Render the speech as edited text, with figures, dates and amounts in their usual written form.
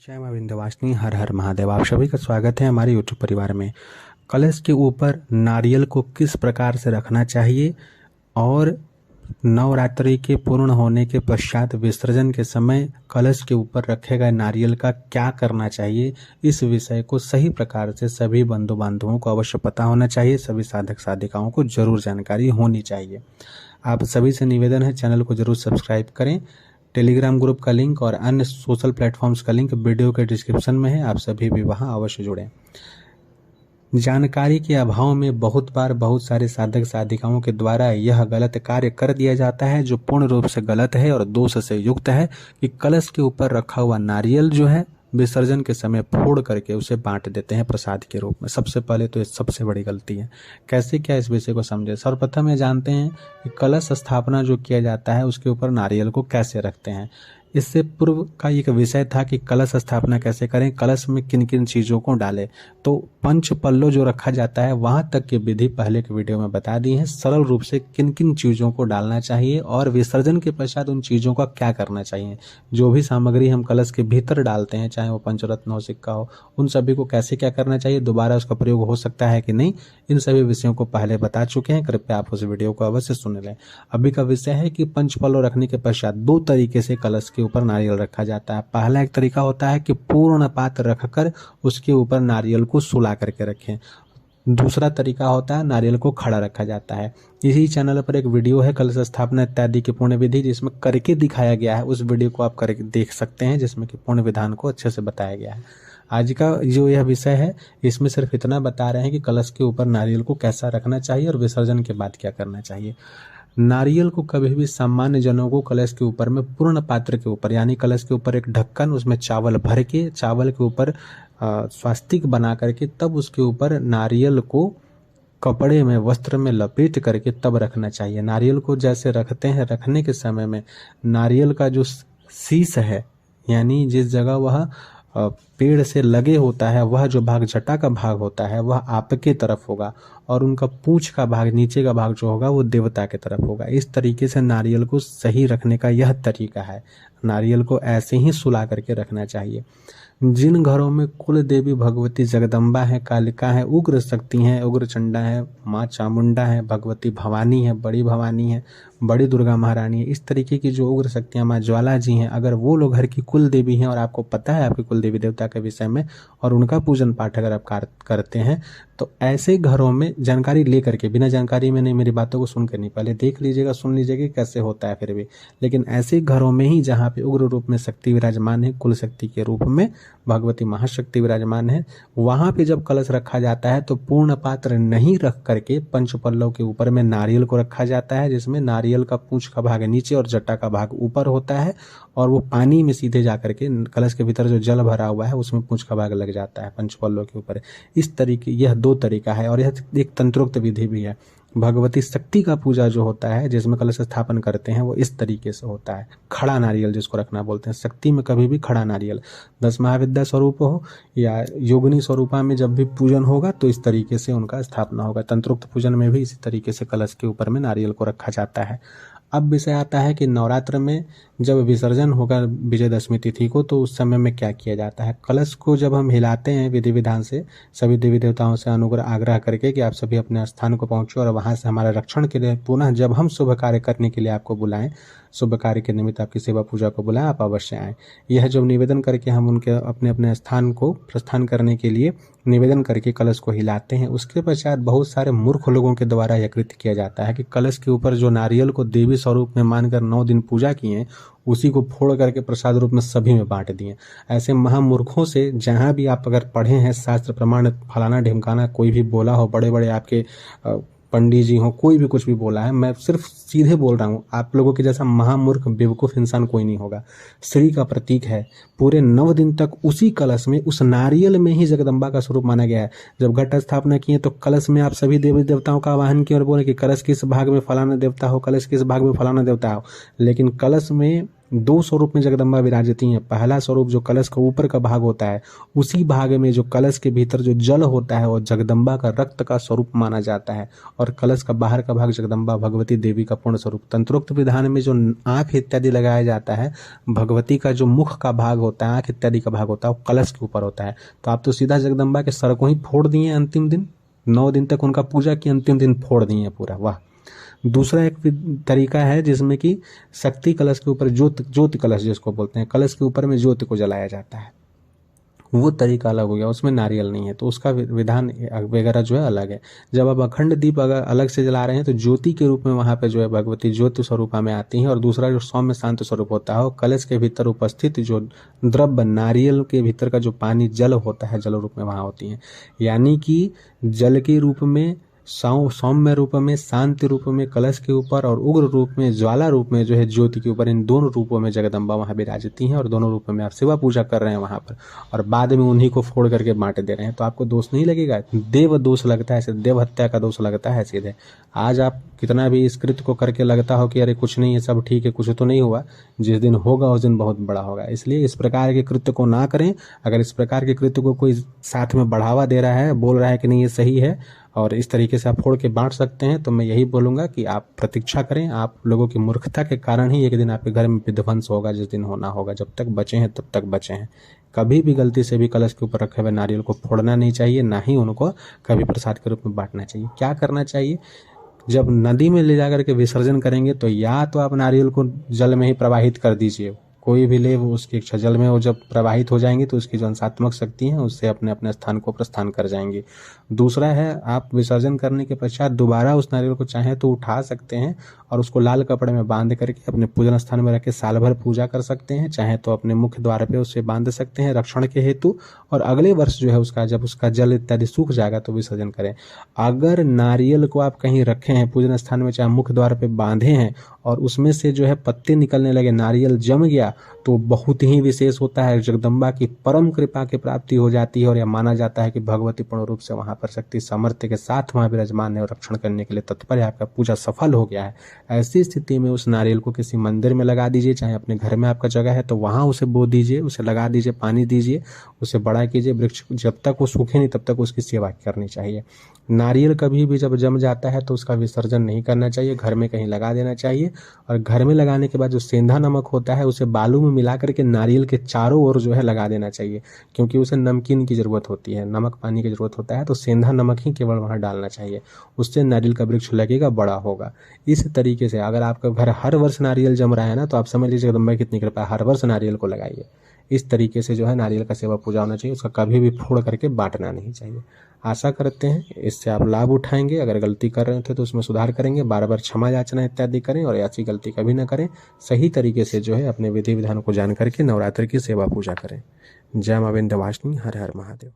जय मां विंध्यवासिनी, हर हर महादेव। आप सभी का स्वागत है हमारे यूट्यूब परिवार में। कलश के ऊपर नारियल को किस प्रकार से रखना चाहिए और नवरात्रि के पूर्ण होने के पश्चात विसर्जन के समय कलश के ऊपर रखे गए नारियल का क्या करना चाहिए, इस विषय को सही प्रकार से सभी बंधु बांधवों को अवश्य पता होना चाहिए। सभी साधक साधिकाओं को जरूर जानकारी होनी चाहिए। आप सभी से निवेदन है, चैनल को जरूर सब्सक्राइब करें। टेलीग्राम ग्रुप का लिंक और अन्य सोशल प्लेटफॉर्म्स का लिंक वीडियो के डिस्क्रिप्शन में है, आप सभी भी वहां अवश्य जुड़ें। जानकारी के अभाव में बहुत बार बहुत सारे साधक साधिकाओं के द्वारा यह गलत कार्य कर दिया जाता है, जो पूर्ण रूप से गलत है और दोष से युक्त है कि कलश के ऊपर रखा हुआ नारियल जो है विसर्जन के समय फोड़ करके उसे बांट देते हैं प्रसाद के रूप में। सबसे पहले तो ये सबसे बड़ी गलती है। कैसे क्या, इस विषय को समझे। सर्वप्रथम ये जानते हैं कि कलश स्थापना जो किया जाता है उसके ऊपर नारियल को कैसे रखते हैं। इससे पूर्व का एक विषय था कि कलश स्थापना कैसे करें, कलश में किन किन चीज़ों को डालें। तो पंच पल्लो जो रखा जाता है वहाँ तक की विधि पहले के वीडियो में बता दी है, सरल रूप से किन किन चीज़ों को डालना चाहिए और विसर्जन के पश्चात उन चीज़ों का क्या करना चाहिए। जो भी सामग्री हम कलश के भीतर डालते हैं, चाहे वो पंचरत्न हो, सिक्का हो, उन सभी को कैसे क्या करना चाहिए, दोबारा उसका प्रयोग हो सकता है कि नहीं, इन सभी विषयों को पहले बता चुके हैं। कृपया आप उस वीडियो को अवश्य सुन लें। अभी का विषय है कि पंच पल्लो रखने के पश्चात दो तरीके से कलश के ऊपर नारियल रखा जाता है। पहला एक तरीका होता है कि पूर्ण पात्र रखकर उसके ऊपर नारियल को सुला करके रखें। दूसरा तरीका होता है नारियल को खड़ा रखा जाता है। इसी चैनल पर एक वीडियो है कलश स्थापना इत्यादि की पूर्ण विधि, जिसमें करके दिखाया गया है। उस वीडियो को आप करके देख सकते हैं, जिसमें कि पूर्ण विधान को अच्छे से बताया गया है। आज का जो यह विषय है इसमें सिर्फ इतना बता रहे हैं कि कलश के ऊपर नारियल को कैसा रखना चाहिए और विसर्जन के बाद क्या करना चाहिए। नारियल को कभी भी सामान्य जनों को कलश के ऊपर में पूर्ण पात्र के ऊपर, यानी कलश के ऊपर एक ढक्कन, उसमें चावल भर के, चावल के ऊपर स्वास्तिक बना करके तब उसके ऊपर नारियल को कपड़े में, वस्त्र में लपेट करके तब रखना चाहिए। नारियल को जैसे रखते हैं, रखने के समय में नारियल का जो शीश है, यानी जिस जगह वह पेड़ से लगे होता है, वह जो भाग जटा का भाग होता है वह आपके तरफ होगा और उनका पूंछ का भाग, नीचे का भाग जो होगा वो देवता के तरफ होगा। इस तरीके से नारियल को सही रखने का यह तरीका है। नारियल को ऐसे ही सुला करके रखना चाहिए। जिन घरों में कुल देवी भगवती जगदम्बा है, कालिका है, उग्र शक्ति है, उग्र चंडा है, माँ चामुंडा है, भगवती भवानी है, बड़ी भवानी है, बड़ी दुर्गा महारानी है, इस तरीके की जो उग्र शक्तियाँ, माँ ज्वाला जी हैं, अगर वो लोग घर की कुल देवी हैं और आपको पता है आपके कुल देवी देवता के विषय में और उनका पूजन पाठ अगर आप करते हैं, तो ऐसे घरों में जानकारी ले करके, बिना जानकारी में नहीं, मेरी बातों को सुन कर नहीं, पहले देख लीजिएगा, सुन लीजिएगा कैसे होता है फिर भी। लेकिन ऐसे घरों में ही जहाँ पे उग्र रूप में शक्ति विराजमान है, कुल शक्ति के रूप में भगवती महाशक्ति विराजमान है, वहां पे जब कलश रखा जाता है तो पूर्ण पात्र नहीं रख करके पंच पल्लव के ऊपर में नारियल को रखा जाता है, जिसमें नारियल का पूंछ का भाग नीचे और जटा का भाग ऊपर होता है और वो पानी में सीधे जा करके कलश के भीतर जो जल भरा हुआ है उसमें पूंछ का भाग लग जाता है पंच पल्लव के ऊपर। इस तरीके, यह दो तरीका है और यह एक तंत्रोक्त विधि भी है। भगवती शक्ति का पूजा जो होता है, जिसमें कलश स्थापन करते हैं, वो इस तरीके से होता है। खड़ा नारियल जिसको रखना बोलते हैं, शक्ति में कभी भी खड़ा नारियल, 10 महाविद्या स्वरूप हो या योगिनी स्वरूपा में जब भी पूजन होगा तो इस तरीके से उनका स्थापना होगा। तंत्रोक्त पूजन में भी इसी तरीके से कलश के ऊपर में नारियल को रखा जाता है। अब विषय आता है कि नवरात्र में जब विसर्जन होगा विजयदशमी तिथि को, तो उस समय में क्या किया जाता है। कलश को जब हम हिलाते हैं विधि विधान से, सभी देवी देवताओं से अनुग्रह आग्रह करके कि आप सभी अपने स्थान को पहुंचो और वहां से हमारे रक्षण के लिए पुनः जब हम शुभ कार्य करने के लिए आपको बुलाएं, शुभ कार्य के निमित्त आपकी सेवा पूजा को बुलाएं, आप अवश्य आएँ। यह जब निवेदन करके हम उनके अपने अपने स्थान को प्रस्थान करने के लिए निवेदन करके कलश को हिलाते हैं, उसके पश्चात बहुत सारे मूर्ख लोगों के द्वारा यह कृत्य किया जाता है कि कलश के ऊपर जो नारियल को देवी स्वरूप में मानकर 9 दिन पूजा किए, उसी को फोड़ करके प्रसाद रूप में सभी में बांट दिए। ऐसे महामूर्खों से जहां भी आप अगर पढ़े हैं शास्त्र प्रमाण, फलाना ढिमकाना कोई भी बोला हो, बड़े बड़े आपके पंडित जी हो, कोई भी कुछ भी बोला है, मैं सिर्फ सीधे बोल रहा हूँ, आप लोगों के जैसा महामूर्ख बेवकूफ इंसान कोई नहीं होगा। श्री का प्रतीक है, पूरे 9 दिन तक उसी कलश में, उस नारियल में ही जगदम्बा का स्वरूप माना गया है। जब घट स्थापना किए तो कलश में आप सभी देवी देवताओं का आवाहन किए और बोले कि कलश किस भाग में फलाना देवता हो, कलश किस भाग में फलाना देवता हो, लेकिन कलश में दो स्वरूप में जगदम्बा विराजती हैं। पहला स्वरूप जो कलश का ऊपर का भाग होता है, उसी भाग में जो कलश के भीतर जो जल होता है वो जगदम्बा का रक्त का स्वरूप माना जाता है, और कलश का बाहर का भाग जगदम्बा भगवती देवी का पूर्ण स्वरूप। तंत्रोक्त विधान में जो आंख इत्यादि लगाया जाता है, भगवती का जो मुख का भाग होता है, आंख इत्यादि का भाग होता है, वो कलश के ऊपर होता है। तो आप तो सीधा जगदम्बा के सर को ही फोड़ दिए अंतिम दिन, 9 दिन तक उनका पूजा की, अंतिम दिन फोड़ दिए पूरा। वाह। दूसरा एक तरीका है जिसमें कि शक्ति कलश के ऊपर ज्योति कलश जिसको बोलते हैं, कलश के ऊपर में ज्योति को जलाया जाता है, वो तरीका अलग हो गया, उसमें नारियल नहीं है, तो उसका विधान वगैरह जो है अलग है। जब आप अखंड दीप अगर अलग से जला रहे हैं तो ज्योति के रूप में वहां पे जो है भगवती ज्योति स्वरूपा में आती हैं। और दूसरा जो सौम्य शांत स्वरूप होता है, वो कलश के भीतर उपस्थित जो द्रव्य नारियल के भीतर का जो पानी जल होता है, जल रूप में वहां होती है। यानी कि जल के रूप में, सौम्य रूप में, शांति रूप में कलश के ऊपर, और उग्र रूप में, ज्वाला रूप में जो है ज्योति के ऊपर, इन दोनों रूपों में जगदम्बा वहां विराजती हैं, और दोनों रूपों में आप सेवा पूजा कर रहे हैं वहां पर, और बाद में उन्हीं को फोड़ करके बांट दे रहे हैं, तो आपको दोष नहीं लगेगा? देव दोष लगता है, देव हत्या का दोष लगता है सीधे। आज आप कितना भी इस कृत्य को करके लगता हो कि अरे कुछ नहीं है, सब ठीक है, कुछ तो नहीं हुआ, जिस दिन होगा उस दिन बहुत बड़ा होगा। इसलिए इस प्रकार के कृत्य को ना करें। अगर इस प्रकार के कृत्य को कोई साथ में बढ़ावा दे रहा है, बोल रहा है कि नहीं ये सही है और इस तरीके से आप फोड़ के बांट सकते हैं, तो मैं यही बोलूंगा कि आप प्रतीक्षा करें। आप लोगों की मूर्खता के कारण ही एक दिन आपके घर में विध्वंस होगा, जिस दिन होना होगा। जब तक बचे हैं तब तक बचे हैं। कभी भी गलती से भी कलश के ऊपर रखे हुए नारियल को फोड़ना नहीं चाहिए, ना ही उनको कभी प्रसाद के रूप में बांटना चाहिए। क्या करना चाहिए? जब नदी में ले जाकर के विसर्जन करेंगे तो या तो आप नारियल को जल में ही प्रवाहित कर दीजिए, कोई भी ले वो उसकी इच्छा, जल में वो जब प्रवाहित हो जाएंगी तो उसकी जो अंशात्मक शक्ति है उससे अपने अपने स्थान को प्रस्थान कर जाएंगी। दूसरा है, आप विसर्जन करने के पश्चात दोबारा उस नारियल को चाहें तो उठा सकते हैं और उसको लाल कपड़े में बांध करके अपने पूजन स्थान में रख के साल भर पूजा कर सकते हैं। चाहे तो अपने मुख्य द्वार पे उसे बांध सकते हैं रक्षण के हेतु, और अगले वर्ष जो है उसका जब उसका जल इत्यादि सूख जाएगा तो विसर्जन करें। अगर नारियल को आप कहीं रखे हैं पूजन स्थान में, चाहे मुख्य द्वार पे बांधे हैं, और उसमें से जो है पत्ते निकलने लगे, नारियल जम गया, तो बहुत ही विशेष होता है, जगदम्बा की परम कृपा की प्राप्ति हो जाती है। और यह माना जाता है कि भगवती पूर्ण रूप से वहां पर शक्ति सामर्थ्य के साथ वहां विराजमान है और रक्षण करने के लिए तत्पर है, आपका पूजा सफल हो गया है। ऐसी स्थिति में उस नारियल को किसी मंदिर में लगा दीजिए, चाहे अपने घर में आपका जगह है तो वहां उसे बो दीजिए, उसे लगा दीजिए, पानी दीजिए, उसे बड़ा कीजिए। वृक्ष जब तक वो सूखे नहीं तब तक उसकी सेवा करनी चाहिए। नारियल कभी भी जब जम जाता है तो उसका विसर्जन नहीं करना चाहिए, घर में कहीं लगा देना चाहिए। और घर में लगाने के बाद जो सेंधा नमक होता है उसे बालू में मिला करके नारियल के चारों ओर जो है लगा देना चाहिए, क्योंकि उसे नमकीन की जरूरत होती है, नमक पानी की जरूरत होता है, तो सेंधा नमक ही केवल वहां डालना चाहिए, उससे नारियल का वृक्ष लगेगा, बड़ा होगा। इस तरीके से अगर आपका घर हर वर्ष नारियल जम रहा है ना, तो आप समझ लीजिए जगदम्बा कितनी कृपा है, हर वर्ष नारियल को लगाइए। इस तरीके से जो है नारियल का सेवा पूजा होना चाहिए, उसका कभी भी फोड़ करके बांटना नहीं चाहिए। आशा करते हैं इससे आप लाभ उठाएंगे। अगर गलती कर रहे थे तो उसमें सुधार करेंगे, बार बार क्षमा याचना इत्यादि करें, और ऐसी गलती कभी ना करें। सही तरीके से जो है अपने विधि विधान को जान करके नवरात्र की सेवा पूजा करें। जय मां विंध्यवासिनी। हर हर महादेव।